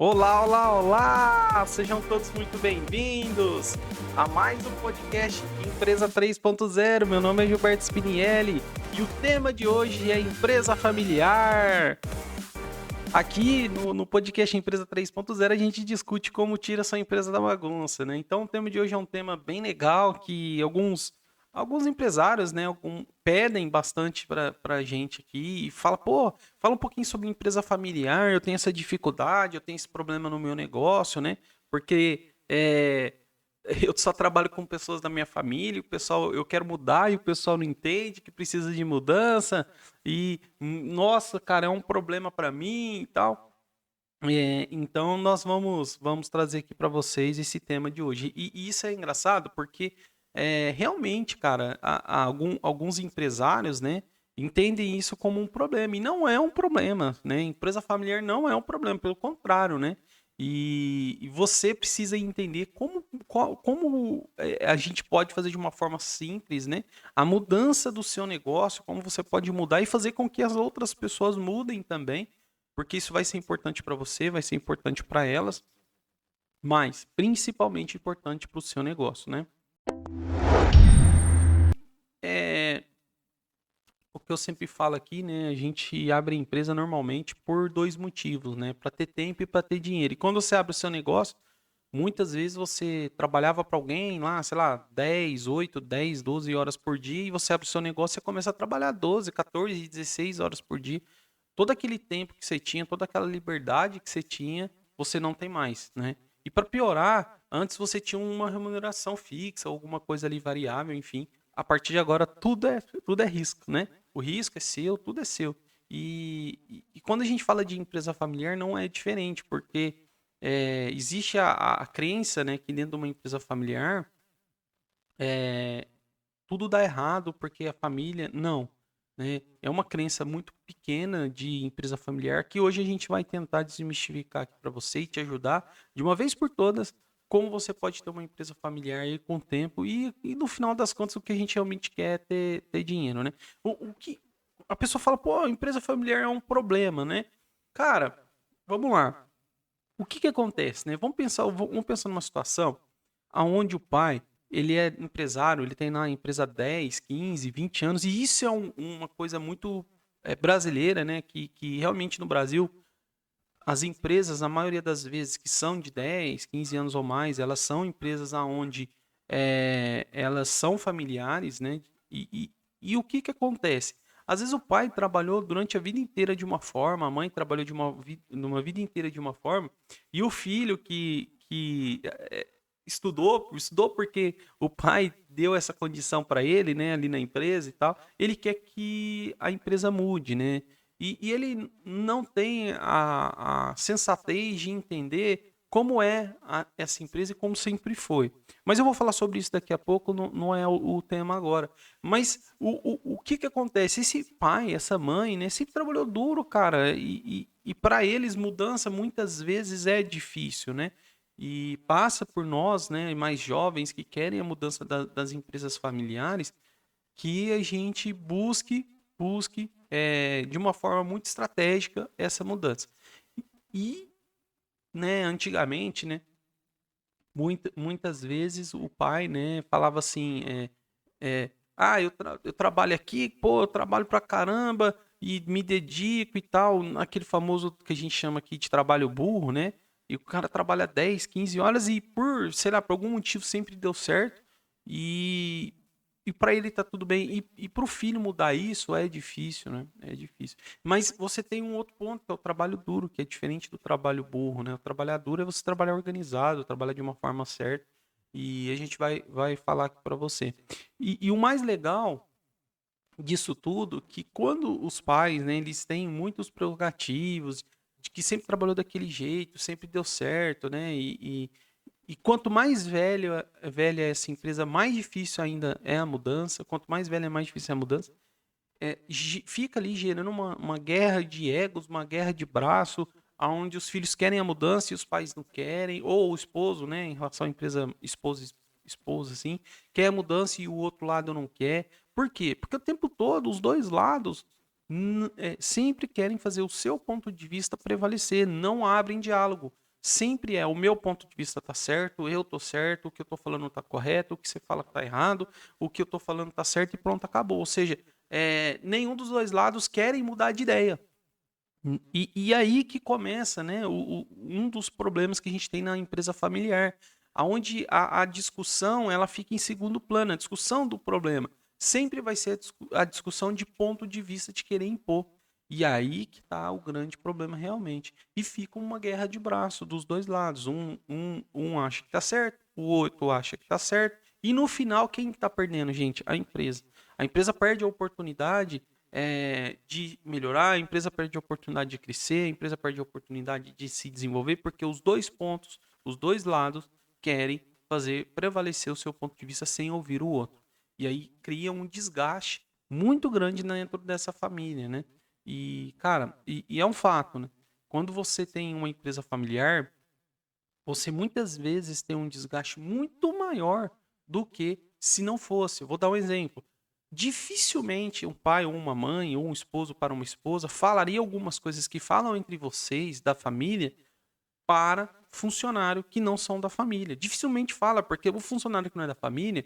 Olá, olá, olá! Sejam todos muito bem-vindos a mais um podcast Empresa 3.0. Meu nome é Gilberto Spinielli e o tema de hoje é empresa familiar. Aqui no podcast Empresa 3.0 a gente discute como tira sua empresa da bagunça, né? Então o tema de hoje é um tema bem legal que alguns empresários, né, pedem bastante para a gente aqui e fala um pouquinho sobre empresa familiar, eu tenho essa dificuldade, eu tenho esse problema no meu negócio, né? Porque eu só trabalho com pessoas da minha família, o pessoal, eu quero mudar e o pessoal não entende que precisa de mudança e, nossa, cara, é um problema para mim e tal. Então nós vamos trazer aqui para vocês esse tema de hoje. E isso é engraçado porque realmente, cara, alguns empresários, né, entendem isso como um problema. E não é um problema, né? Empresa familiar não é um problema, pelo contrário, né? E você precisa entender como a gente pode fazer de uma forma simples, né? A mudança do seu negócio, como você pode mudar e fazer com que as outras pessoas mudem também, porque isso vai ser importante para você, vai ser importante para elas, mas principalmente importante para o seu negócio, né? É, o que eu sempre falo aqui, né? A gente abre a empresa normalmente por dois motivos, né? Para ter tempo e para ter dinheiro. E quando você abre o seu negócio, muitas vezes você trabalhava para alguém lá, sei lá, 10, 8, 10, 12 horas por dia, e você abre o seu negócio e começa a trabalhar 12, 14, 16 horas por dia. Todo aquele tempo que você tinha, toda aquela liberdade que você tinha, você não tem mais, né? E para piorar, antes você tinha uma remuneração fixa, alguma coisa ali variável, enfim. A partir de agora tudo é risco, né? O risco é seu, tudo é seu. E quando a gente fala de empresa familiar, não é diferente, porque existe a crença, né, que dentro de uma empresa familiar é, tudo dá errado porque a família. Não. Né? É uma crença muito pequena de empresa familiar que hoje a gente vai tentar desmistificar aqui para você e te ajudar de uma vez por todas como você pode ter uma empresa familiar aí com o tempo e no final das contas o que a gente realmente quer é ter dinheiro, né? O que a pessoa fala, pô, empresa familiar é um problema, né? Cara, vamos lá. O que que acontece, né? Vamos pensar numa situação aonde o pai, ele é empresário, ele tem na empresa 10, 15, 20 anos, e isso é uma coisa muito brasileira, né? Que realmente no Brasil, as empresas, na maioria das vezes, que são de 10, 15 anos ou mais, elas são empresas aonde elas são familiares, né? E o que que acontece? Às vezes o pai trabalhou durante a vida inteira de uma forma, a mãe trabalhou numa vida inteira de uma forma, e o filho que estudou porque o pai deu essa condição para ele, né, ali na empresa e tal, ele quer que a empresa mude, né? E ele não tem a sensatez de entender como é essa empresa e como sempre foi. Mas eu vou falar sobre isso daqui a pouco, não é o tema agora. Mas o que que acontece? Esse pai, essa mãe, né, sempre trabalhou duro, cara, e para eles mudança muitas vezes é difícil, né? E passa por nós, né, mais jovens que querem a mudança das empresas familiares, que a gente busque de uma forma muito estratégica essa mudança. E, né, antigamente, né, muitas vezes o pai, né, falava assim, eu trabalho aqui, pô, eu trabalho pra caramba e me dedico e tal, aquele famoso que a gente chama aqui de trabalho burro, né? E o cara trabalha 10, 15 horas e sei lá, por algum motivo sempre deu certo e, e para ele tá tudo bem. E pro filho mudar isso é difícil, né? É difícil. Mas você tem um outro ponto, que é o trabalho duro, que é diferente do trabalho burro, né? O trabalhar duro é você trabalhar organizado, trabalhar de uma forma certa. E a gente vai falar aqui para você. E o mais legal disso tudo, que quando os pais, né, eles têm muitos prerrogativos, de que sempre trabalhou daquele jeito, sempre deu certo, né? E quanto mais velha é essa empresa, mais difícil ainda é a mudança. Quanto mais velha, mais difícil é a mudança. Fica ali gerando uma guerra de egos, uma guerra de braço, onde os filhos querem a mudança e os pais não querem, ou o esposo, né, em relação à empresa esposa, assim, quer a mudança e o outro lado não quer. Por quê? Porque o tempo todo, os dois lados sempre querem fazer o seu ponto de vista prevalecer, não abrem diálogo. sempre é o meu ponto de vista tá certo, eu tô certo, o que eu tô falando tá correto, o que você fala tá errado, o que eu tô falando tá certo e pronto, acabou. Ou seja, nenhum dos dois lados querem mudar de ideia. E aí que começa, né, um dos problemas que a gente tem na empresa familiar, aonde a discussão ela fica em segundo plano, a discussão do problema sempre vai ser a discussão de ponto de vista de querer impor. E aí que está o grande problema realmente. E fica uma guerra de braço dos dois lados. Um acha que está certo, o outro acha que está certo. E no final, quem está perdendo, gente? A empresa. A empresa perde a oportunidade de melhorar, a empresa perde a oportunidade de crescer, a empresa perde a oportunidade de se desenvolver, porque os dois pontos, os dois lados querem fazer prevalecer o seu ponto de vista sem ouvir o outro. E aí cria um desgaste muito grande dentro dessa família, né? E, cara, e é um fato, né? Quando você tem uma empresa familiar, você muitas vezes tem um desgaste muito maior do que se não fosse. Eu vou dar um exemplo. Dificilmente um pai ou uma mãe ou um esposo para uma esposa falaria algumas coisas que falam entre vocês, da família, para funcionário que não são da família. Dificilmente fala, porque o funcionário que não é da família,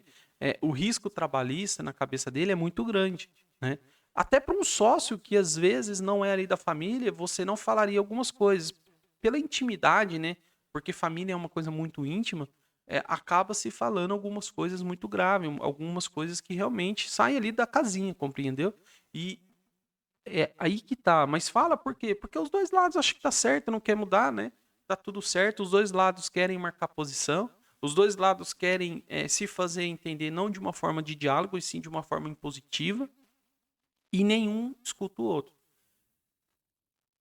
o risco trabalhista na cabeça dele é muito grande, né? Até para um sócio que às vezes não é ali da família, você não falaria algumas coisas pela intimidade, né? Porque família é uma coisa muito íntima, acaba se falando algumas coisas muito graves, algumas coisas que realmente saem ali da casinha, compreendeu? E é aí que tá. Mas fala por quê? Porque os dois lados acham que tá certo, não quer mudar, né? Tá tudo certo, os dois lados querem marcar posição, os dois lados querem se fazer entender não de uma forma de diálogo, e sim de uma forma impositiva, e nenhum escuta o outro.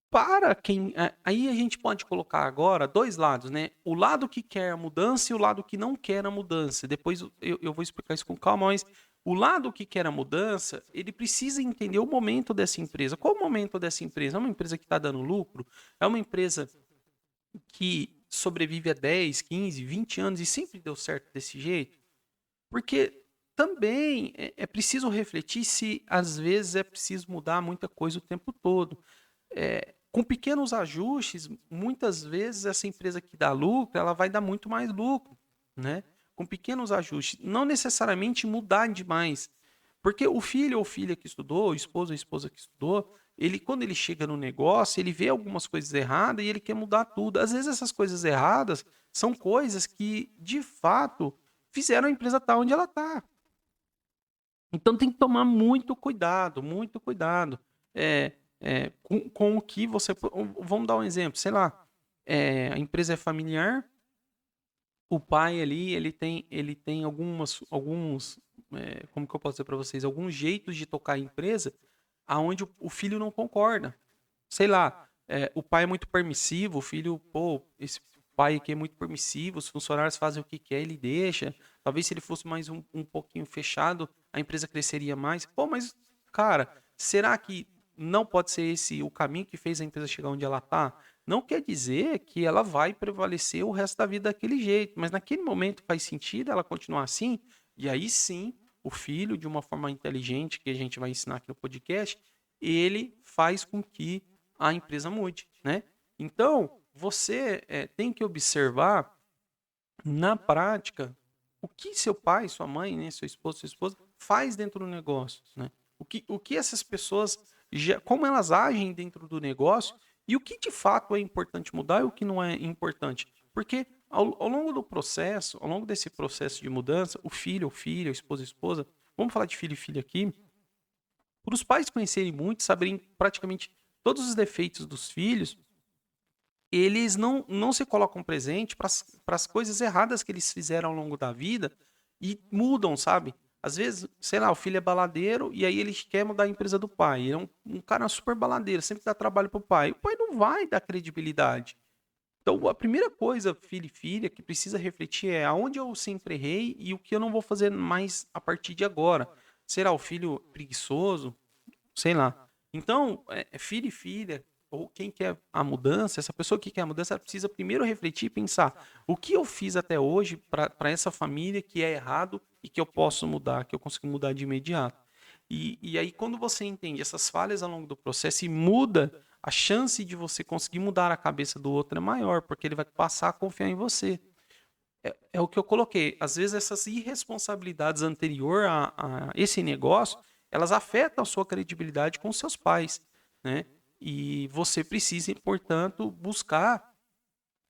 Para quem. Aí a gente pode colocar agora dois lados, né? O lado que quer a mudança e o lado que não quer a mudança. Depois eu vou explicar isso com calma, mas o lado que quer a mudança, ele precisa entender o momento dessa empresa. Qual o momento dessa empresa? É uma empresa que está dando lucro? É uma empresa que sobrevive a 10, 15, 20 anos e sempre deu certo desse jeito? Porque também é preciso refletir se às vezes é preciso mudar muita coisa o tempo todo. Com pequenos ajustes, muitas vezes essa empresa que dá lucro, ela vai dar muito mais lucro, né? Com pequenos ajustes, não necessariamente mudar demais, porque o filho ou filha que estudou, o esposo ou esposa que estudou, ele quando ele chega no negócio, ele vê algumas coisas erradas e ele quer mudar tudo. Às vezes essas coisas erradas são coisas que, de fato, fizeram a empresa estar onde ela está. Então tem que tomar muito cuidado, muito cuidado. Com o que você. Vamos dar um exemplo, sei lá. A empresa é familiar, o pai ali, ele tem como que eu posso dizer para vocês, alguns jeitos de tocar a empresa aonde o filho não concorda. Sei lá, o pai é muito permissivo, o filho, pô, esse pai aqui é muito permissivo, os funcionários fazem o que quer, ele deixa. Talvez se ele fosse mais um pouquinho fechado, a empresa cresceria mais. Pô, mas, cara, será que não pode ser esse o caminho que fez a empresa chegar onde ela está? Não quer dizer que ela vai prevalecer o resto da vida daquele jeito, mas naquele momento faz sentido ela continuar assim, e aí sim, o filho, de uma forma inteligente, que a gente vai ensinar aqui no podcast, ele faz com que a empresa mude, né? Então, você tem que observar na prática o que seu pai, sua mãe, né, seu esposo, sua esposa faz dentro do negócio, né? O que essas pessoas, como elas agem dentro do negócio e o que de fato é importante mudar e o que não é importante. Porque ao longo do processo, ao longo desse processo de mudança, o filho ou filha, a esposa, vamos falar de filho e filha aqui, por os pais conhecerem muito, saberem praticamente todos os defeitos dos filhos, eles não se colocam presente para as coisas erradas que eles fizeram ao longo da vida e mudam, sabe? Às vezes, sei lá, o filho é baladeiro e aí ele quer mudar a empresa do pai. Ele é um cara super baladeiro, sempre dá trabalho pro pai. O pai não vai dar credibilidade. Então, a primeira coisa, filho e filha, que precisa refletir é aonde eu sempre errei e o que eu não vou fazer mais a partir de agora. Será o filho preguiçoso? Sei lá. Então, filho e filha, ou quem quer a mudança, essa pessoa que quer a mudança, ela precisa primeiro refletir e pensar: o que eu fiz até hoje para essa família que é errado e que eu posso mudar, que eu consigo mudar de imediato. E aí, quando você entende essas falhas ao longo do processo e muda, a chance de você conseguir mudar a cabeça do outro é maior, porque ele vai passar a confiar em você. É o que eu coloquei. Às vezes, essas irresponsabilidades anterior a esse negócio, elas afetam a sua credibilidade com seus pais, né? E você precisa, portanto, buscar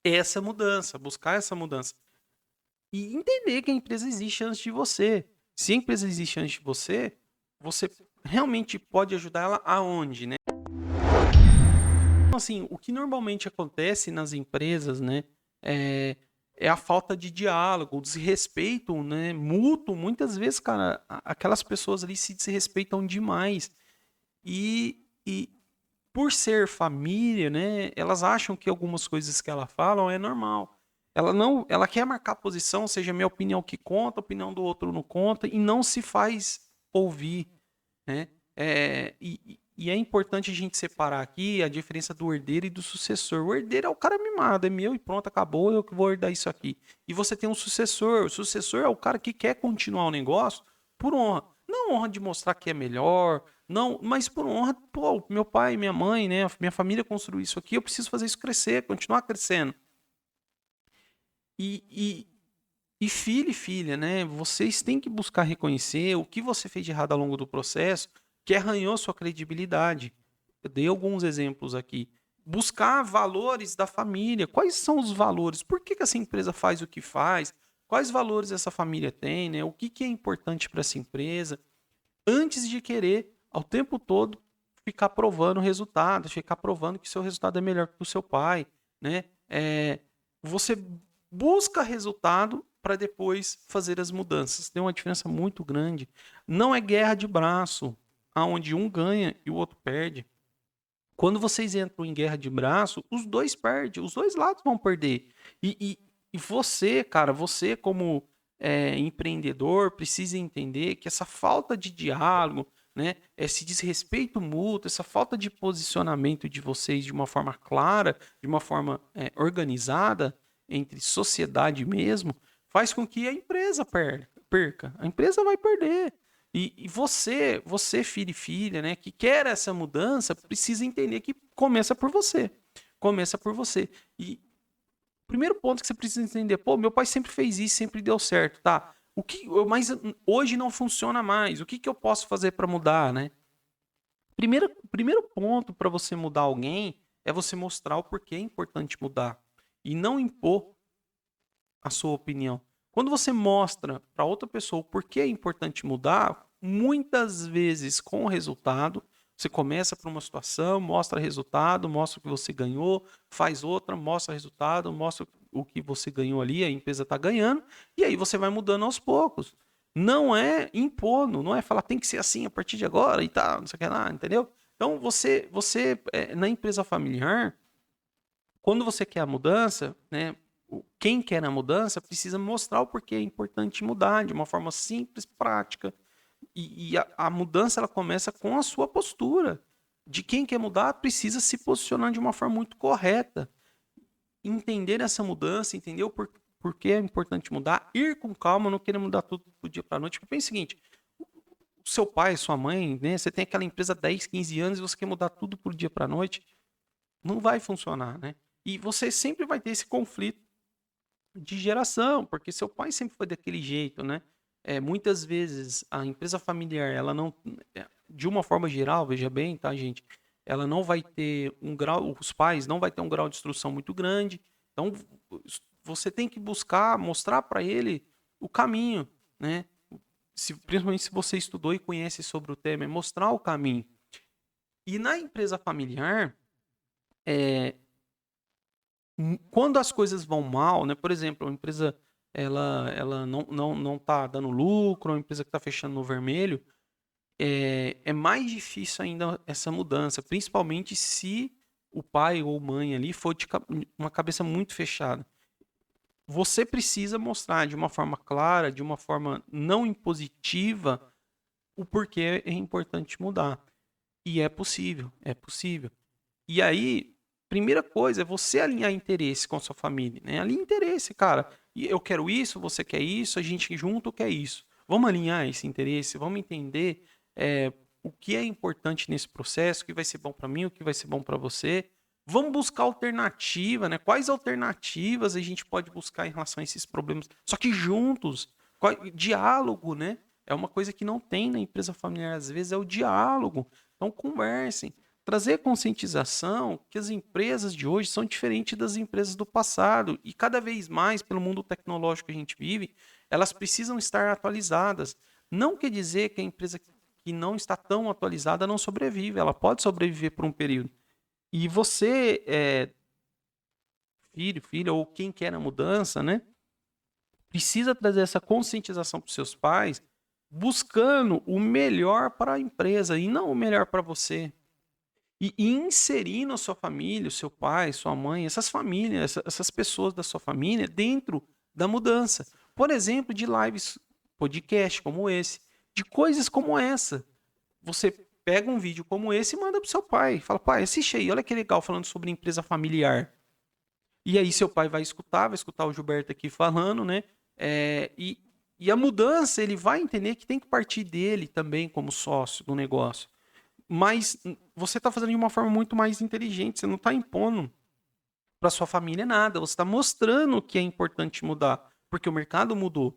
essa mudança. E entender que a empresa existe antes de você. Se a empresa existe antes de você, você realmente pode ajudar ela aonde, né? Então, assim, o que normalmente acontece nas empresas, né, é, é a falta de diálogo, o desrespeito, né, mútuo. Muitas vezes, cara, aquelas pessoas ali se desrespeitam demais. E por ser família, né, elas acham que algumas coisas que ela falam é normal. Ela não, ela quer marcar posição, ou seja, minha opinião que conta, a opinião do outro não conta, e não se faz ouvir, né? E é importante a gente separar aqui a diferença do herdeiro e do sucessor. O herdeiro é o cara mimado, é meu e pronto, acabou, eu que vou herdar isso aqui. E você tem um sucessor. O sucessor é o cara que quer continuar o negócio por honra. Não honra de mostrar que é melhor, não, mas por honra, pô, meu pai, minha mãe, né, minha família construiu isso aqui, eu preciso fazer isso crescer, continuar crescendo. E, e, e filho e filha, né? Vocês têm que buscar reconhecer o que você fez de errado ao longo do processo, que arranhou sua credibilidade. Eu dei alguns exemplos aqui. Buscar valores da família. Quais são os valores? Por que essa empresa faz o que faz? Quais valores essa família tem, né? O que é importante para essa empresa? Antes de querer, ao tempo todo, ficar provando o resultado, ficar provando que seu resultado é melhor que o do seu pai, né? Você busca resultado para depois fazer as mudanças. Tem uma diferença muito grande. Não é guerra de braço, aonde um ganha e o outro perde. Quando vocês entram em guerra de braço, os dois perdem, os dois lados vão perder. E você, cara, você como empreendedor, precisa entender que essa falta de diálogo, né, esse desrespeito mútuo, essa falta de posicionamento de vocês de uma forma clara, de uma forma organizada, entre sociedade mesmo, faz com que a empresa perca. A empresa vai perder. E você, filho e filha, né, que quer essa mudança, precisa entender que começa por você. Começa por você. E o primeiro ponto que você precisa entender, pô, meu pai sempre fez isso, sempre deu certo, tá? Mas hoje não funciona mais. O que eu posso fazer para mudar, né? Primeiro ponto para você mudar alguém é você mostrar o porquê é importante mudar e não impor a sua opinião. Quando você mostra para outra pessoa o porquê é importante mudar, muitas vezes com o resultado, você começa por uma situação, mostra resultado, mostra o que você ganhou, faz outra, mostra resultado, mostra o que você ganhou ali, a empresa está ganhando, e aí você vai mudando aos poucos. Não é impondo, não é falar tem que ser assim a partir de agora e tal, não sei o que lá, entendeu? Então você na empresa familiar, quando você quer a mudança, né, quem quer a mudança precisa mostrar o porquê é importante mudar de uma forma simples, prática. E a mudança ela começa com a sua postura. De quem quer mudar precisa se posicionar de uma forma muito correta. Entender essa mudança, entender o porquê é importante mudar, ir com calma, não querer mudar tudo do dia para a noite. Porque pensa o seguinte, o seu pai, sua mãe, né, você tem aquela empresa há 10, 15 anos e você quer mudar tudo do dia para a noite, não vai funcionar, né? E você sempre vai ter esse conflito de geração, porque seu pai sempre foi daquele jeito, né? Muitas vezes a empresa familiar, ela não, de uma forma geral, veja bem, tá, gente? Ela não vai ter um grau, os pais não vai ter um grau de instrução muito grande. Então, você tem que buscar mostrar para ele o caminho, né? Principalmente se você estudou e conhece sobre o tema, é mostrar o caminho. E na empresa familiar, é, quando as coisas vão mal, né? Por exemplo, a empresa ela não tá dando lucro, uma empresa que está fechando no vermelho, é mais difícil ainda essa mudança, principalmente se o pai ou mãe ali for de uma cabeça muito fechada. Você precisa mostrar de uma forma clara, de uma forma não impositiva, o porquê é importante mudar. E é possível, é possível. E aí, primeira coisa é você alinhar interesse com a sua família, né? Alinhar interesse, cara. E eu quero isso, você quer isso, a gente junto quer isso. Vamos alinhar esse interesse, vamos entender. o que é importante nesse processo, o que vai ser bom para mim, o que vai ser bom para você. Vamos buscar alternativa, né? Quais alternativas a gente pode buscar em relação a esses problemas? Só que juntos, diálogo, né? É uma coisa que não tem na empresa familiar, às vezes é o diálogo. Então conversem, trazer conscientização que as empresas de hoje são diferentes das empresas do passado e cada vez mais, pelo mundo tecnológico que a gente vive, elas precisam estar atualizadas. Não quer dizer que a empresa que não está tão atualizada não sobrevive, ela pode sobreviver por um período. E você, filho, filha, ou quem quer a mudança, né, precisa trazer essa conscientização para os seus pais, buscando o melhor para a empresa e não o melhor para você. E inserindo a sua família, o seu pai, sua mãe, essas famílias, essas pessoas da sua família dentro da mudança. Por exemplo, de lives, podcast como esse, de coisas como essa. Você pega um vídeo como esse e manda pro seu pai. Fala, pai, assiste aí, olha que legal falando sobre empresa familiar. E aí seu pai vai escutar o Gilberto aqui falando, né? E a mudança, ele vai entender que tem que partir dele também como sócio do negócio. Mas você está fazendo de uma forma muito mais inteligente, você não está impondo para sua família nada, você está mostrando que é importante mudar, porque o mercado mudou.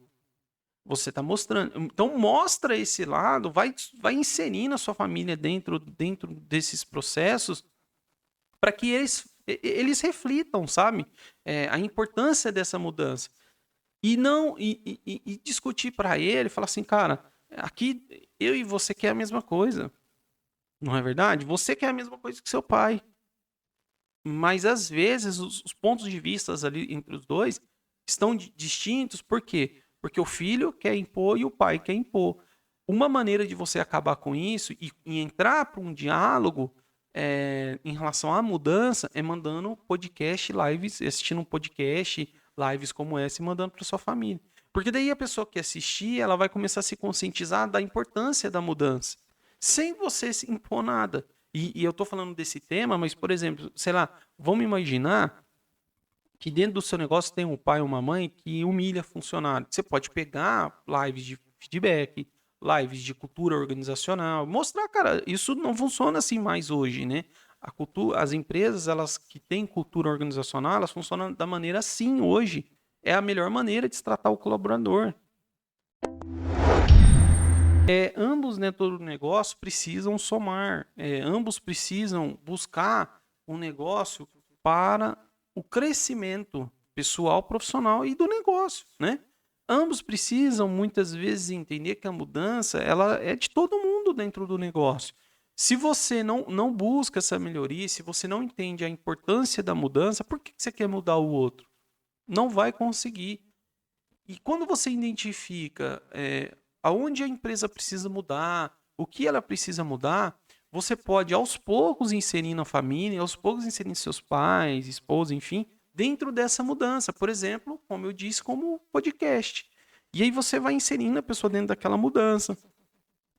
Você está mostrando. Então, mostra esse lado, vai inserindo a sua família dentro desses processos para que eles reflitam, sabe? A importância dessa mudança. E não e discutir para ele, falar assim, cara, aqui eu e você quer a mesma coisa. Não é verdade? Você quer a mesma coisa que seu pai. Mas às vezes os pontos de vista ali entre os dois estão distintos, por quê? Porque o filho quer impor e o pai quer impor. Uma maneira de você acabar com isso e entrar para um diálogo em relação à mudança é mandando podcast, lives, assistindo um podcast, lives como essa e mandando para sua família. Porque daí a pessoa que assistir, ela vai começar a se conscientizar da importância da mudança, sem você se impor nada. E eu tô falando desse tema, mas, por exemplo, sei lá, vamos imaginar que dentro do seu negócio tem um pai ou uma mãe que humilha funcionário. Você pode pegar lives de feedback, lives de cultura organizacional, mostrar, cara, isso não funciona assim mais hoje, né? A cultura, as empresas, elas que têm cultura organizacional, elas funcionam da maneira assim hoje. É a melhor maneira de se tratar o colaborador. Ambos dentro do negócio precisam somar, ambos precisam buscar um negócio para o crescimento pessoal, profissional e do negócio, né? Ambos precisam muitas vezes entender que a mudança ela é de todo mundo dentro do negócio. Se você não busca essa melhoria, se você não entende a importância da mudança, por que você quer mudar o outro? Não vai conseguir. E quando você identifica aonde a empresa precisa mudar, o que ela precisa mudar, você pode aos poucos inserindo a família, aos poucos inserindo seus pais, esposa, enfim, dentro dessa mudança. Por exemplo, como eu disse, como podcast. E aí você vai inserindo a pessoa dentro daquela mudança,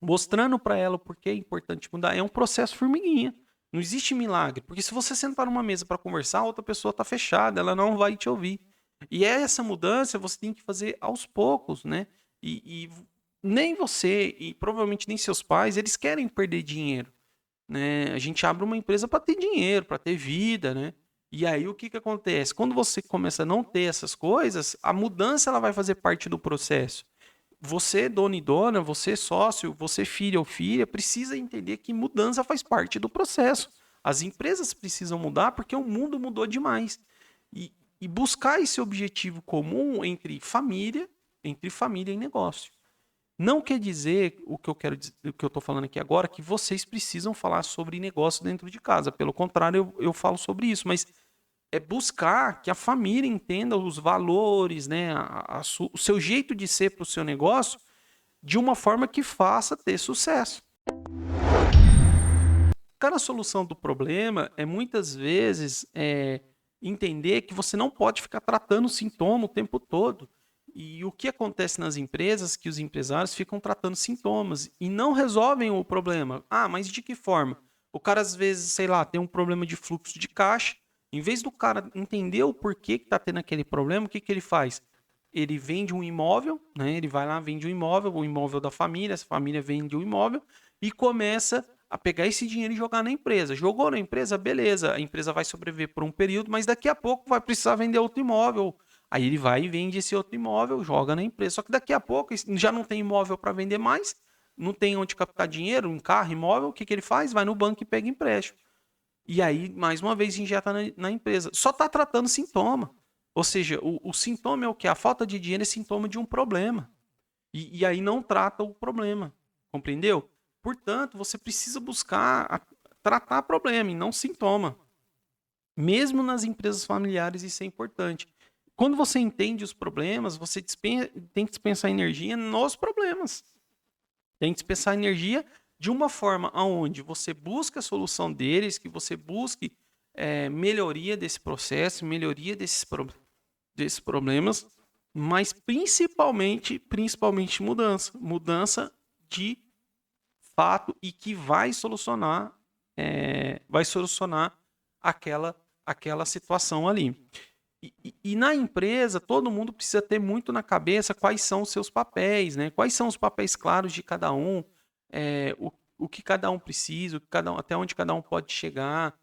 mostrando para ela o porquê é importante mudar. É um processo formiguinha. Não existe milagre, porque se você sentar numa mesa para conversar, a outra pessoa está fechada, ela não vai te ouvir. E essa mudança você tem que fazer aos poucos, né? E nem você e provavelmente nem seus pais, eles querem perder dinheiro, né? A gente abre uma empresa para ter dinheiro, para ter vida, né? E aí o que que acontece? Quando você começa a não ter essas coisas, a mudança ela vai fazer parte do processo. Você, dono e dona, você sócio, você filho ou filha, precisa entender que mudança faz parte do processo. As empresas precisam mudar porque o mundo mudou demais. E buscar esse objetivo comum entre família e negócio. Não quer dizer o que eu quero dizer, o que eu estou falando aqui agora, que vocês precisam falar sobre negócio dentro de casa. Pelo contrário, eu falo sobre isso, mas é buscar que a família entenda os valores, né, o seu jeito de ser para o seu negócio de uma forma que faça ter sucesso. Cara, a solução do problema é muitas vezes entender que você não pode ficar tratando o sintoma o tempo todo. E o que acontece nas empresas é que os empresários ficam tratando sintomas e não resolvem o problema. Ah, mas de que forma? O cara, às vezes, sei lá, tem um problema de fluxo de caixa. Em vez do cara entender o porquê que está tendo aquele problema, o que, que ele faz? Ele vende um imóvel, né? Ele vai lá, vende um imóvel, o imóvel da família, essa família vende o imóvel, e começa a pegar esse dinheiro e jogar na empresa. Jogou na empresa, beleza, a empresa vai sobreviver por um período, mas daqui a pouco vai precisar vender outro imóvel. Aí ele vai e vende esse outro imóvel, joga na empresa. Só que daqui a pouco já não tem imóvel para vender mais, não tem onde captar dinheiro, um carro, imóvel, o que, que ele faz? Vai no banco e pega empréstimo. E aí, mais uma vez, injeta na empresa. Só está tratando sintoma. Ou seja, o sintoma é o que? A falta de dinheiro é sintoma de um problema. E aí não trata o problema. Compreendeu? Portanto, você precisa buscar tratar problema e não sintoma. Mesmo nas empresas familiares, isso é importante. Quando você entende os problemas, você tem que dispensar energia nos problemas. Tem que dispensar energia de uma forma onde você busca a solução deles, que você busque melhoria desse processo, melhoria desses problemas, mas principalmente mudança. Mudança de fato e que vai solucionar aquela situação ali. E na empresa, todo mundo precisa ter muito na cabeça quais são os seus papéis, né? Quais são os papéis claros de cada um, o que cada um precisa, até onde cada um pode chegar.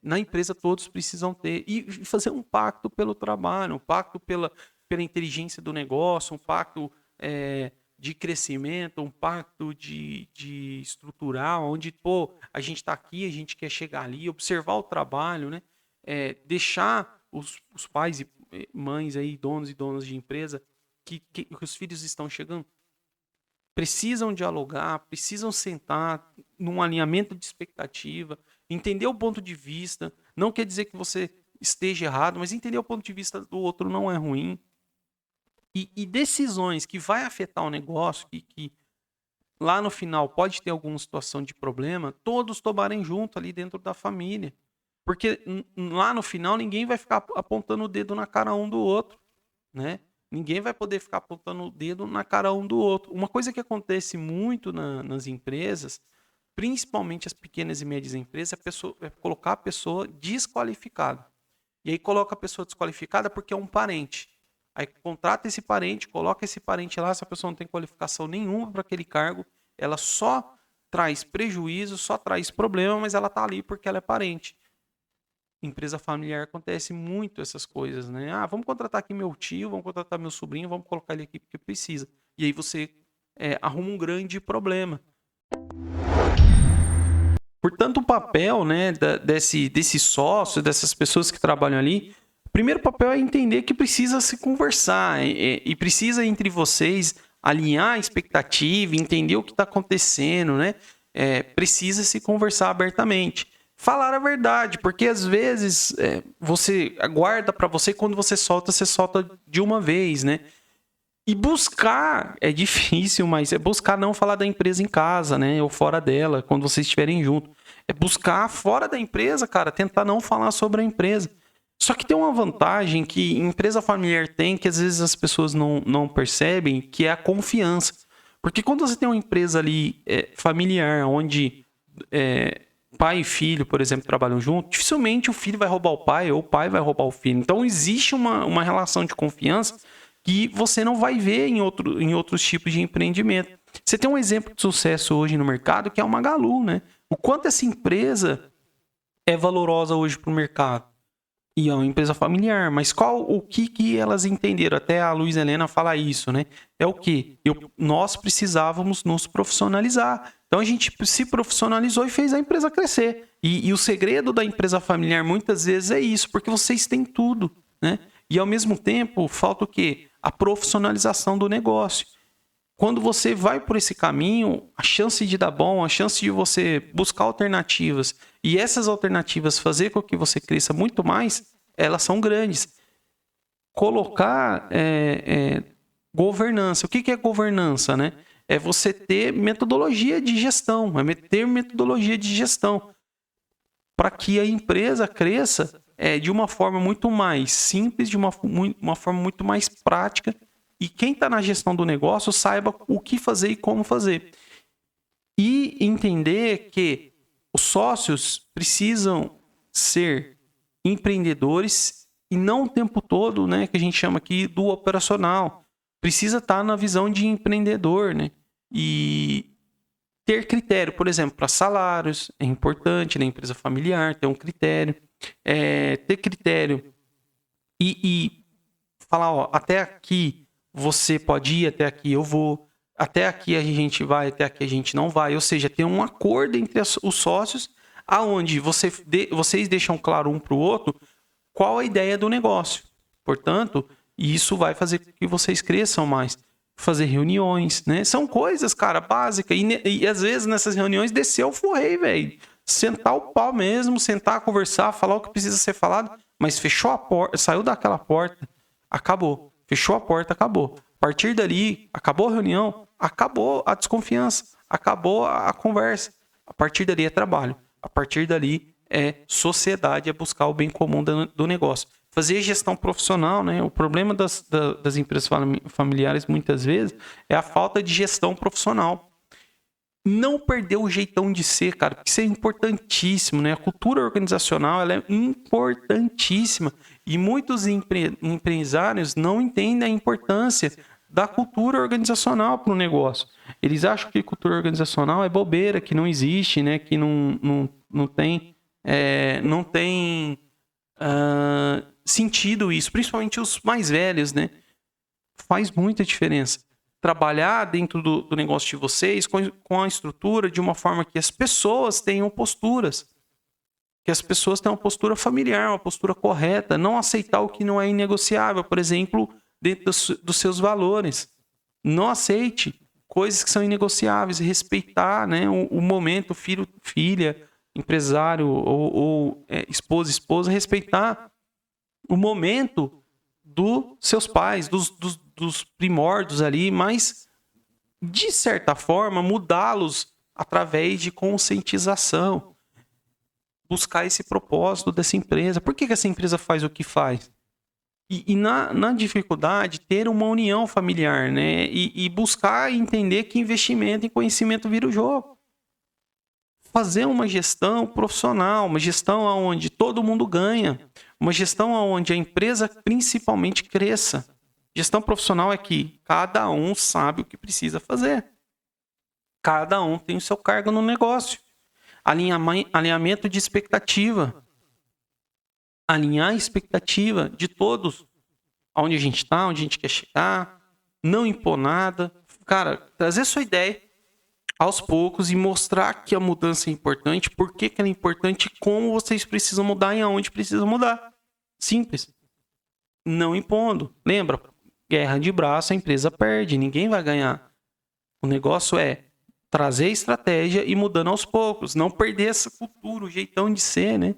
Na empresa, todos precisam ter. E fazer um pacto pelo trabalho, um pacto pela inteligência do negócio, um pacto de crescimento, um pacto de estrutural, onde a gente está aqui, a gente quer chegar ali, observar o trabalho, né? Deixar os pais e mães aí, donos e donas de empresa, que os filhos estão chegando, precisam dialogar, precisam sentar num alinhamento de expectativa, entender o ponto de vista. Não quer dizer que você esteja errado, mas entender o ponto de vista do outro não é ruim. E decisões que vai afetar o negócio, que lá no final pode ter alguma situação de problema, todos tomarem junto ali dentro da família. Porque lá no final ninguém vai ficar apontando o dedo na cara um do outro, né? Ninguém vai poder ficar apontando o dedo na cara um do outro. Uma coisa que acontece muito nas empresas, principalmente as pequenas e médias empresas, é colocar a pessoa desqualificada. E aí coloca a pessoa desqualificada porque é um parente. Aí contrata esse parente, coloca esse parente lá, se a pessoa não tem qualificação nenhuma para aquele cargo, ela só traz prejuízo, só traz problema, mas ela está ali porque ela é parente. Empresa familiar acontece muito essas coisas, né? Vamos contratar aqui meu tio, vamos contratar meu sobrinho, vamos colocar ele aqui porque precisa. E aí você arruma um grande problema. Portanto, o papel, né, desse sócio, dessas pessoas que trabalham ali, o primeiro papel é entender que precisa se conversar e precisa entre vocês alinhar a expectativa, entender o que está acontecendo, né? Precisa se conversar abertamente. Falar a verdade, porque às vezes você aguarda para você, quando você solta de uma vez, né? E buscar é difícil, mas é buscar não falar da empresa em casa, né? Ou fora dela, quando vocês estiverem juntos. É buscar fora da empresa, cara, tentar não falar sobre a empresa. Só que tem uma vantagem que empresa familiar tem, que às vezes as pessoas não percebem, que é a confiança. Porque quando você tem uma empresa ali familiar, onde pai e filho, por exemplo, trabalham junto, dificilmente o filho vai roubar o pai ou o pai vai roubar o filho. Então existe uma relação de confiança que você não vai ver em outros tipos de empreendimento. Você tem um exemplo de sucesso hoje no mercado, que é o Magalu, né? O quanto essa empresa é valorosa hoje para o mercado. E é uma empresa familiar, mas o que elas entenderam? Até a Luiz Helena fala isso, né? É o quê? Nós precisávamos nos profissionalizar. Então a gente se profissionalizou e fez a empresa crescer. E o segredo da empresa familiar muitas vezes é isso, porque vocês têm tudo, né? E ao mesmo tempo falta o quê? A profissionalização do negócio. Quando você vai por esse caminho, a chance de dar bom, a chance de você buscar alternativas e essas alternativas fazer com que você cresça muito mais, elas são grandes. Colocar governança. O que é governança, né? É você ter metodologia de gestão, para que a empresa cresça de uma forma muito mais simples, de uma forma muito mais prática, e quem está na gestão do negócio saiba o que fazer e como fazer. E entender que os sócios precisam ser empreendedores e não o tempo todo, né, que a gente chama aqui do operacional. Precisa estar na visão de empreendedor, né? E ter critério, por exemplo, para salários, é importante na empresa familiar ter um critério, ter critério e falar, ó, até aqui você pode ir, até aqui eu vou, até aqui a gente vai, até aqui a gente não vai, ou seja, ter um acordo entre os sócios, aonde vocês deixam claro um para o outro qual a ideia do negócio. Portanto, isso vai fazer com que vocês cresçam mais. Fazer reuniões, né? São coisas, cara, básicas. E às vezes nessas reuniões descer o forrei, velho. Sentar o pau mesmo, sentar, conversar, falar o que precisa ser falado. Mas fechou a porta, saiu daquela porta, acabou. Fechou a porta, acabou. A partir dali, acabou a reunião, acabou a desconfiança, acabou a conversa. A partir dali é trabalho. A partir dali é sociedade, é buscar o bem comum do negócio. Fazer gestão profissional, né? O problema das empresas familiares, muitas vezes, é a falta de gestão profissional. Não perder o jeitão de ser, cara, porque isso é importantíssimo, né? A cultura organizacional, ela é importantíssima. E muitos empresários não entendem a importância da cultura organizacional para o negócio. Eles acham que cultura organizacional é bobeira, que não existe, né? Que não tem... não tem sentido isso, principalmente os mais velhos, né? Faz muita diferença. Trabalhar dentro do negócio de vocês com a estrutura de uma forma que as pessoas tenham posturas. Que as pessoas tenham uma postura familiar, uma postura correta. Não aceitar o que não é inegociável, por exemplo, dentro dos seus valores. Não aceite coisas que são inegociáveis. Respeitar, né, o momento, filho, filha, empresário ou esposa, respeitar o momento dos seus pais, dos primórdios ali, mas, de certa forma, mudá-los através de conscientização. Buscar esse propósito dessa empresa. Por que essa empresa faz o que faz? E na dificuldade, ter uma união familiar, né? E buscar entender que investimento em conhecimento vira o jogo. Fazer uma gestão profissional, uma gestão onde todo mundo ganha, uma gestão onde a empresa principalmente cresça. Gestão profissional é que cada um sabe o que precisa fazer. Cada um tem o seu cargo no negócio. Alinhamento de expectativa. Alinhar a expectativa de todos. Onde a gente está, onde a gente quer chegar. Não impor nada. Cara, trazer sua ideia aos poucos e mostrar que a mudança é importante, por que ela é importante, como vocês precisam mudar e aonde precisam mudar. Simples. Não impondo. Lembra? Guerra de braço, a empresa perde, ninguém vai ganhar. O negócio é trazer estratégia e mudando aos poucos, não perder essa cultura, o jeitão de ser, né?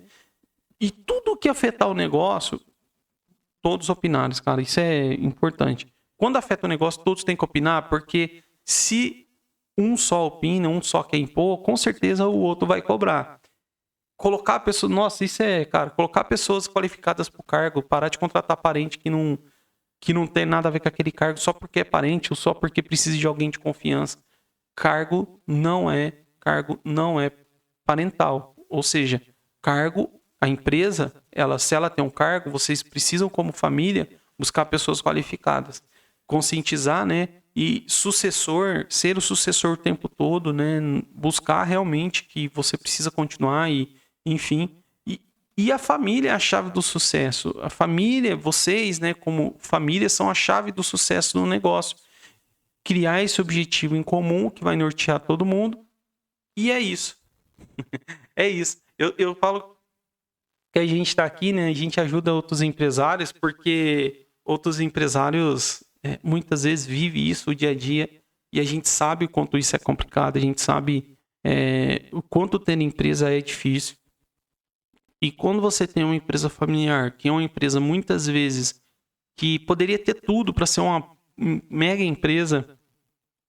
E tudo que afetar o negócio, todos opinarem, cara, isso é importante. Quando afeta o negócio, todos têm que opinar, porque se um só opina, um só quer impor, com certeza o outro vai cobrar. Colocar pessoas... Nossa, isso é, cara, colocar pessoas qualificadas pro cargo, parar de contratar parente que não tem nada a ver com aquele cargo só porque é parente ou só porque precisa de alguém de confiança. Cargo não é parental. Ou seja, cargo, a empresa, se ela tem um cargo, vocês precisam, como família, buscar pessoas qualificadas. Conscientizar, né? E ser o sucessor o tempo todo, né? Buscar realmente que você precisa continuar e, enfim. E a família é a chave do sucesso. A família, vocês, né, como família, são a chave do sucesso do negócio. Criar esse objetivo em comum que vai nortear todo mundo. E é isso. É isso. Eu falo que a gente está aqui, né? A gente ajuda outros empresários, porque outros empresários muitas vezes vivem isso o dia a dia e a gente sabe o quanto isso é complicado, a gente sabe o quanto ter empresa é difícil. E quando você tem uma empresa familiar, que é uma empresa muitas vezes que poderia ter tudo para ser uma mega empresa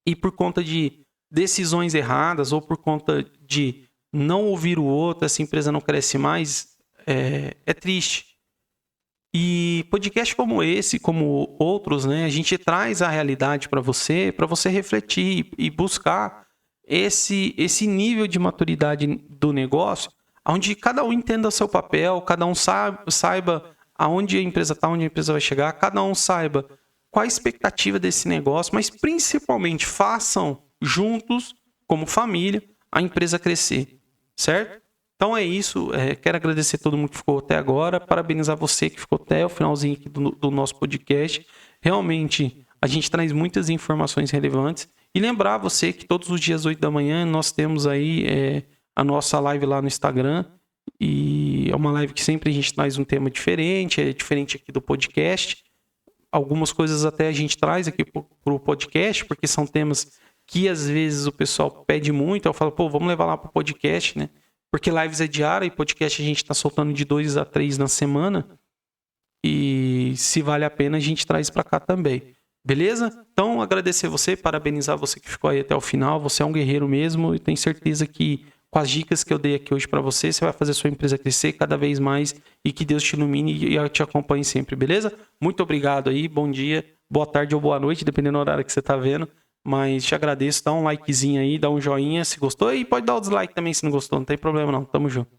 e por conta de decisões erradas ou por conta de não ouvir o outro, essa empresa não cresce mais, é triste. E podcast como esse, como outros, né, a gente traz a realidade para você refletir e buscar esse nível de maturidade do negócio, onde cada um entenda o seu papel, cada um saiba aonde a empresa está, onde a empresa vai chegar, cada um saiba qual a expectativa desse negócio, mas principalmente façam juntos como família, a empresa crescer, certo? Então é isso, quero agradecer a todo mundo que ficou até agora, parabenizar você que ficou até o finalzinho aqui do nosso podcast. Realmente, a gente traz muitas informações relevantes. E lembrar você que todos os dias 8 da manhã nós temos aí a nossa live lá no Instagram. E é uma live que sempre a gente traz um tema diferente, é diferente aqui do podcast. Algumas coisas até a gente traz aqui para o podcast, porque são temas que às vezes o pessoal pede muito. Eu falo, pô, vamos levar lá para o podcast, né? Porque lives é diária e podcast a gente está soltando de 2 a 3 na semana. E se vale a pena, a gente traz para cá também. Beleza? Então, agradecer você, parabenizar você que ficou aí até o final. Você é um guerreiro mesmo e tenho certeza que com as dicas que eu dei aqui hoje para você, você vai fazer a sua empresa crescer cada vez mais e que Deus te ilumine e te acompanhe sempre, beleza? Muito obrigado aí, bom dia, boa tarde ou boa noite, dependendo do horário que você tá vendo. Mas te agradeço, dá um likezinho aí, dá um joinha se gostou e pode dar o dislike também se não gostou, não tem problema não, tamo junto.